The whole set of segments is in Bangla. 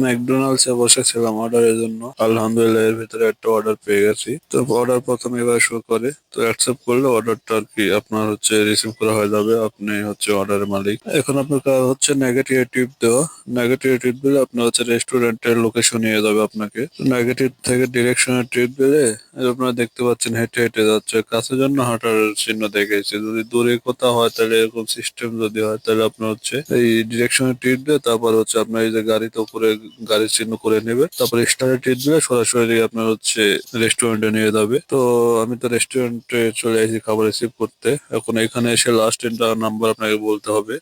ম্যাকডোনাল্ডসে বসেছিলাম অর্ডারের জন্য। আলহামদুলিল্লাহ এর ভিতরে একটা অর্ডার পেয়ে গেছি। তো অর্ডার প্রথমে এবার শো করে, তো অ্যাকসেপ্ট করলে অর্ডারটা আর কি আপনার হচ্ছে রিসিভ করা হয়ে যাবে। আপনি হচ্ছে অর্ডারের মালিক। এখন আপনার কাজ হচ্ছে নেগেটিভ টিপ দেওয়া। নেগেটিভ টিপ দিলে আপনার হচ্ছে রেস্টুরেন্টের লোকেশন নিয়ে যাবে আপনাকে। নেগেটিভ থেকে ডিরেকশনের টিপ দিলে আপনারা দেখতে পাচ্ছেন হেঁটে হেঁটে যাচ্ছে, কাছের জন্য হাঁটার চিহ্ন দেখেছি। যদি দূরে কোথাও হয় তাহলে এরকম সিস্টেম যদি হয় তাহলে আপনার হচ্ছে এই ডিরেকশনের টিপ দিয়ে তারপর হচ্ছে আপনার এই যে গাড়িতে উপরে গাড়ির চিহ্ন করে নেবে, তারপর স্টারের টিপ দিলে সরাসরি আপনার হচ্ছে রেস্টুরেন্টে নিয়ে যাবে। তো আমি তো রেস্টুরেন্টে চলে এসেছি খাবার রিসিভ করতে। এখন এখানে এসে লাস্ট তিনটা নাম্বার আপনাকে বলতে হবে।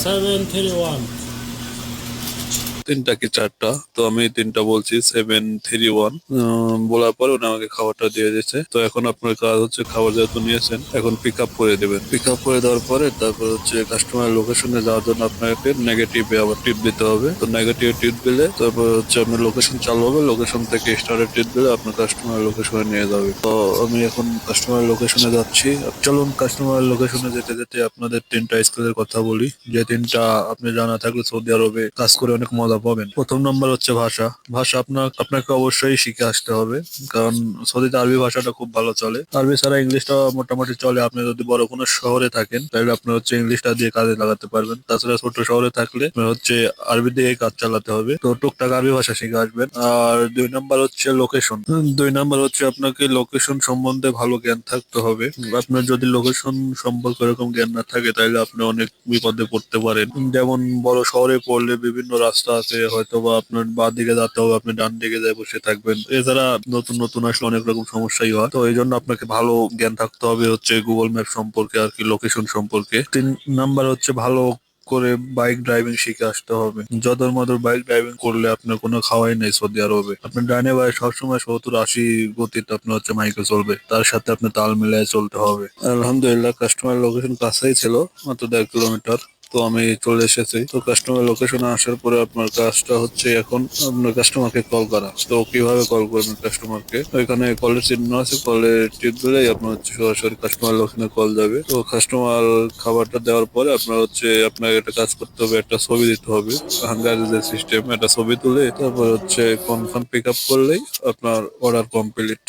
731। তিনটা কি চারটা, তো আমি তিনটা বলছি 731। বলার পরে উনি আমাকে খাবারটা দিয়ে দিচ্ছে। তো এখন আপনার কাজ হচ্ছে খাবার যেহেতু নিয়েছেন এখন পিক আপ করে দেবেন। পিক আপ করে দেওয়ার পরে তারপর হচ্ছে কাস্টমার লোকেশনে যাওয়ার জন্য আপনাকে নেগেটিভে আবার টিপ দিতে হবে। তো নেগেটিভ টিপ দিলে তারপর হচ্ছে আপনার লোকেশন চালু হবে। লোকেশন থেকে স্টারের টিপ দিলে আপনার কাস্টমার লোকেশনে নিয়ে যাবে। তো আমি এখন কাস্টমার লোকেশনে যাচ্ছি। চলুন কাস্টমার লোকেশনে যেতে যেতে আপনাদের তিনটা স্কিলের কথা বলি, যে তিনটা আপনি জানা থাকলে সৌদি আরবে কাজ করে অনেক মজা পাবেন। প্রথম নম্বর হচ্ছে ভাষা। ভাষা আপনাকে অবশ্যই শিখে আসতে হবে, কারণ সৌদিতে আরবি ভাষাটা খুব ভালো চলে। আরবি ছাড়া ইংলিশটা মোটামুটি চলে। আপনি যদি বড় কোনো শহরে থাকেন তাহলে আপনি হচ্ছে ইংলিশটা দিয়ে কাজে লাগাতে পারবেন। তাছাড়া ছোট শহরে থাকলে আপনার হচ্ছে আরবি দিয়ে কাজ চালাতে হবে। তো টুকটাক আরবি ভাষা শিখে আসবেন। আর দুই নাম্বার হচ্ছে লোকেশন। দুই নাম্বার হচ্ছে আপনাকে লোকেশন সম্বন্ধে ভালো জ্ঞান থাকতে হবে। আপনার যদি লোকেশন সম্পর্কে এরকম জ্ঞান না থাকে তাহলে আপনি অনেক বিপদে পড়তে পারেন। যেমন বড় শহরে পড়লে বিভিন্ন রাস্তা আছে, হয়তো বা আপনার বাঁ দিকে যেতে হবে, আপনি ডান দিকে যায় বসে থাকবেন। এছাড়া নতুন নতুন আসলে অনেক রকম সমস্যাই হয়। তো এই জন্য আপনাকে ভালো জ্ঞান থাকতে হবে হচ্ছে গুগল ম্যাপ সম্পর্কে আর কি, লোকেশন সম্পর্কে। তিন নাম্বার হচ্ছে ভালো করে বাইক ড্রাইভিং শিখে আসতে হবে। যদর মদর বাইক ড্রাইভিং করলে আপনার কোনো খাওয়াই নেই সৌদি আরবে। আপনার ডানে বায়ে সবসময় 70-80 গতিতে আপনার হচ্ছে মাইকে চলবে, তার সাথে আপনি তাল মিলিয়ে চলতে হবে। আলহামদুলিল্লাহ কাস্টমার লোকেশন কাছেই ছিল, মাত্র 1.5 কিলোমিটার। তো আমি চলে এসেছি। তো কাস্টমার লোকেশনে আসার পরে আপনার কাজটা হচ্ছে এখন আপনার কাস্টমারকে কল করা। তো কিভাবে কল করবেন কাস্টমারকে, ওইখানে কলের চিহ্ন আছে, কলে টিপ দিলেই আপনার হচ্ছে সরাসরি কাস্টমার লোকেশনে কল যাবে। তো কাস্টমার খাবারটা দেওয়ার পরে আপনার হচ্ছে আপনাকে একটা কাজ করতে হবে, একটা ছবি দিতে হবে। হাঙ্গারের যে সিস্টেম, একটা ছবি তুলে তারপর হচ্ছে কনফার্ম পিক আপ করলেই আপনার অর্ডার কমপ্লিট।